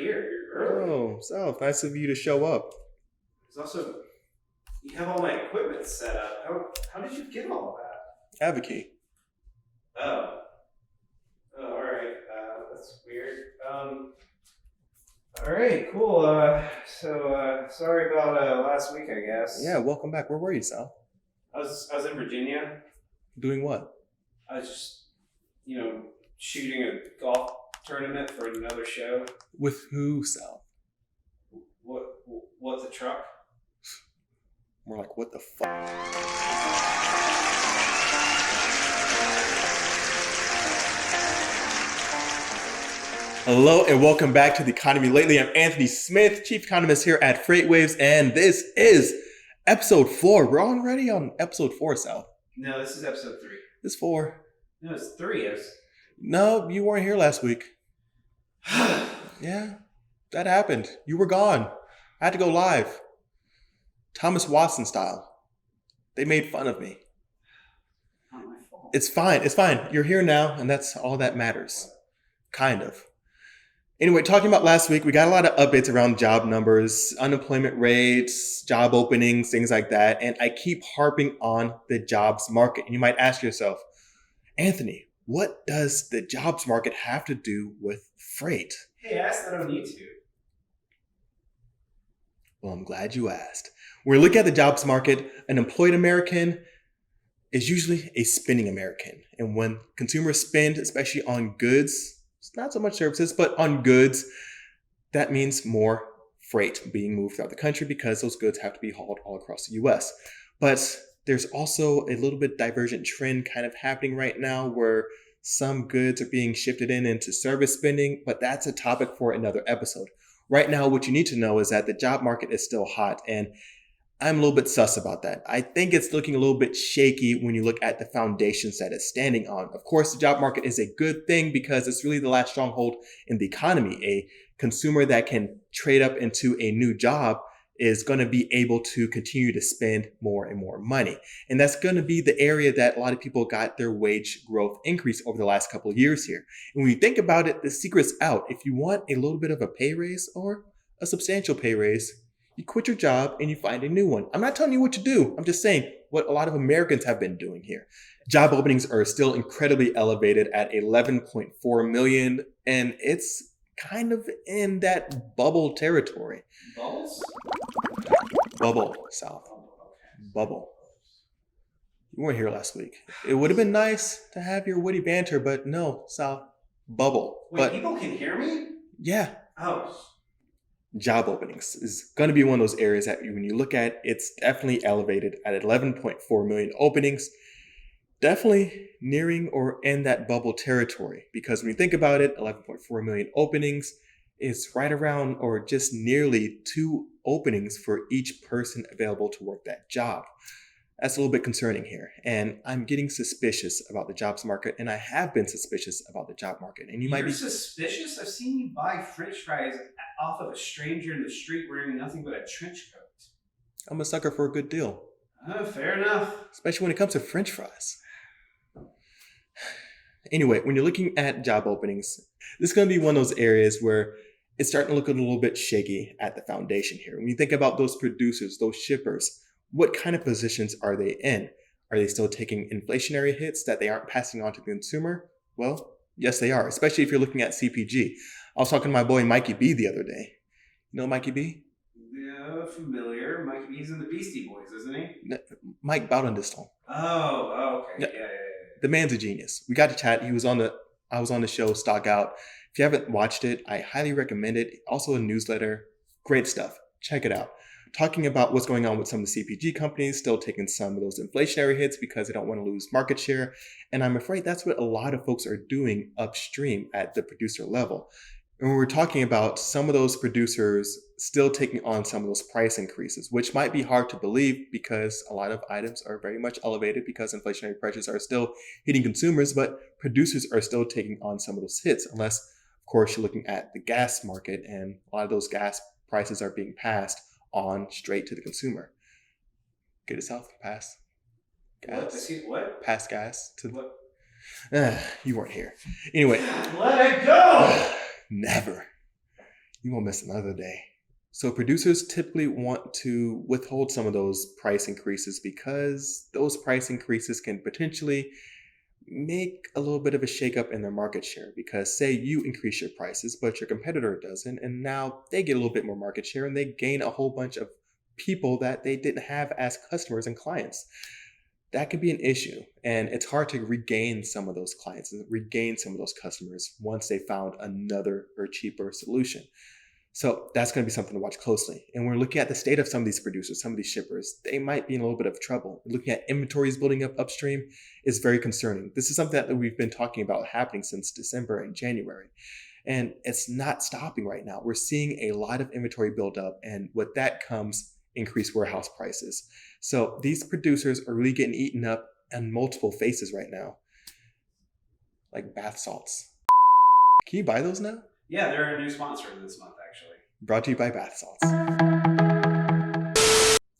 here. You're early. Oh, South, nice of you to show up. There's also, you have all my equipment set up. How did you get all of that? I have a key. Oh. Oh, all right. That's weird. All right, cool. Sorry about last week, I guess. Yeah, welcome back. Where were you, Sal? I was in Virginia. Doing what? I was just, shooting a golf tournament for another show. With who, Sal? What's a truck? More like, what the fuck? Hello and welcome back to The Economy Lately. I'm Anthony Smith, Chief Economist here at FreightWaves, and this is episode 4. We're already on episode 4, Sal. No, this is episode 3. This is 4. No, it's 3. No, you weren't here last week. Yeah, that happened. You were gone. I had to go live. Thomas Watson style. They made fun of me. Not my fault. It's fine. You're here now, and that's all that matters. Kind of. Anyway, talking about last week, we got a lot of updates around job numbers, unemployment rates, job openings, things like that. And I keep harping on the jobs market. And you might ask yourself, Anthony, what does the jobs market have to do with freight? Hey, ask that on YouTube. Well, I'm glad you asked. When we look at the jobs market, an employed American is usually a spending American. And when consumers spend, especially on goods, not so much services, but on goods, that means more freight being moved throughout the country because those goods have to be hauled all across the US. But there's also a little bit divergent trend kind of happening right now where some goods are being shifted into service spending, but that's a topic for another episode. Right now, what you need to know is that the job market is still hot, and I'm a little bit sus about that. I think it's looking a little bit shaky when you look at the foundations that it's standing on. Of course, the job market is a good thing because it's really the last stronghold in the economy. A consumer that can trade up into a new job is going to be able to continue to spend more and more money. And that's going to be the area that a lot of people got their wage growth increase over the last couple of years here. And when you think about it, the secret's out. If you want a little bit of a pay raise or a substantial pay raise, you quit your job and you find a new one. I'm not telling you what to do. I'm just saying what a lot of Americans have been doing here. Job openings are still incredibly elevated at 11.4 million, and it's kind of in that bubble territory. Bubbles? Bubble, South. Bubble. You weren't here last week. It would have been nice to have your witty banter, but no, South. Bubble. Wait, but people can hear me? yeah. Oh. Job openings is going to be one of those areas that when you look at, it's definitely elevated at 11.4 million openings, definitely nearing or in that bubble territory. Because when you think about it, 11.4 million openings is right around or just nearly 2 openings for each person available to work that job. That's a little bit concerning here. And I'm getting suspicious about the jobs market, and I have been suspicious about the job market. And you might be suspicious? I've seen you buy French fries off of a stranger in the street wearing nothing but a trench coat. I'm a sucker for a good deal. Oh, fair enough. Especially when it comes to French fries. Anyway, when you're looking at job openings, this is going to be one of those areas where it's starting to look a little bit shaky at the foundation here. When you think about those producers, those shippers, what kind of positions are they in? Are they still taking inflationary hits that they aren't passing on to the consumer? Well, yes, they are, especially if you're looking at CPG. I was talking to my boy Mikey B the other day. You know Mikey B? Yeah, familiar. Mikey B's in the Beastie Boys, isn't he? Mike Baudendistel. Oh, okay. Yeah. The man's a genius. We got to chat. I was on the show Stock Out. If you haven't watched it, I highly recommend it. Also a newsletter. Great stuff. Check it out. Talking about what's going on with some of the CPG companies, still taking some of those inflationary hits because they don't want to lose market share. And I'm afraid that's what a lot of folks are doing upstream at the producer level. And we're talking about some of those producers still taking on some of those price increases, which might be hard to believe because a lot of items are very much elevated because inflationary pressures are still hitting consumers, but producers are still taking on some of those hits, unless, of course, you're looking at the gas market and a lot of those gas prices are being passed on straight to the consumer. Get it, South? Pass. Gas. What? Pass gas to what? You weren't here. Anyway. Let it go! Never. You won't miss another day. So producers typically want to withhold some of those price increases because those price increases can potentially make a little bit of a shakeup in their market share. Because say you increase your prices, but your competitor doesn't, and now they get a little bit more market share and they gain a whole bunch of people that they didn't have as customers and clients. That could be an issue, and it's hard to regain some of those clients and regain some of those customers once they found another or cheaper solution. So that's going to be something to watch closely. And we're looking at the state of some of these producers, some of these shippers. They might be in a little bit of trouble. Looking at inventories building up upstream is very concerning. This is something that we've been talking about happening since December and January. And it's not stopping right now. We're seeing a lot of inventory build up, and with that comes increased warehouse prices. So these producers are really getting eaten up on multiple faces right now, like bath salts. Can you buy those now? Yeah, they're a new sponsor this month, actually. Brought to you by bath salts.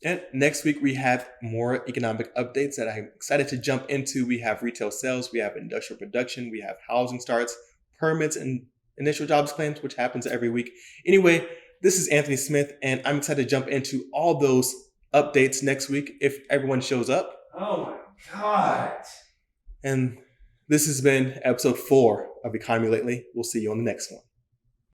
And next week, we have more economic updates that I'm excited to jump into. We have retail sales, we have industrial production, we have housing starts, permits, and initial jobs claims, which happens every week. Anyway, this is Anthony Smith, and I'm excited to jump into all those updates next week if everyone shows up. Oh my God. And this has been episode 4 of Economy Lately. We'll see you on the next one.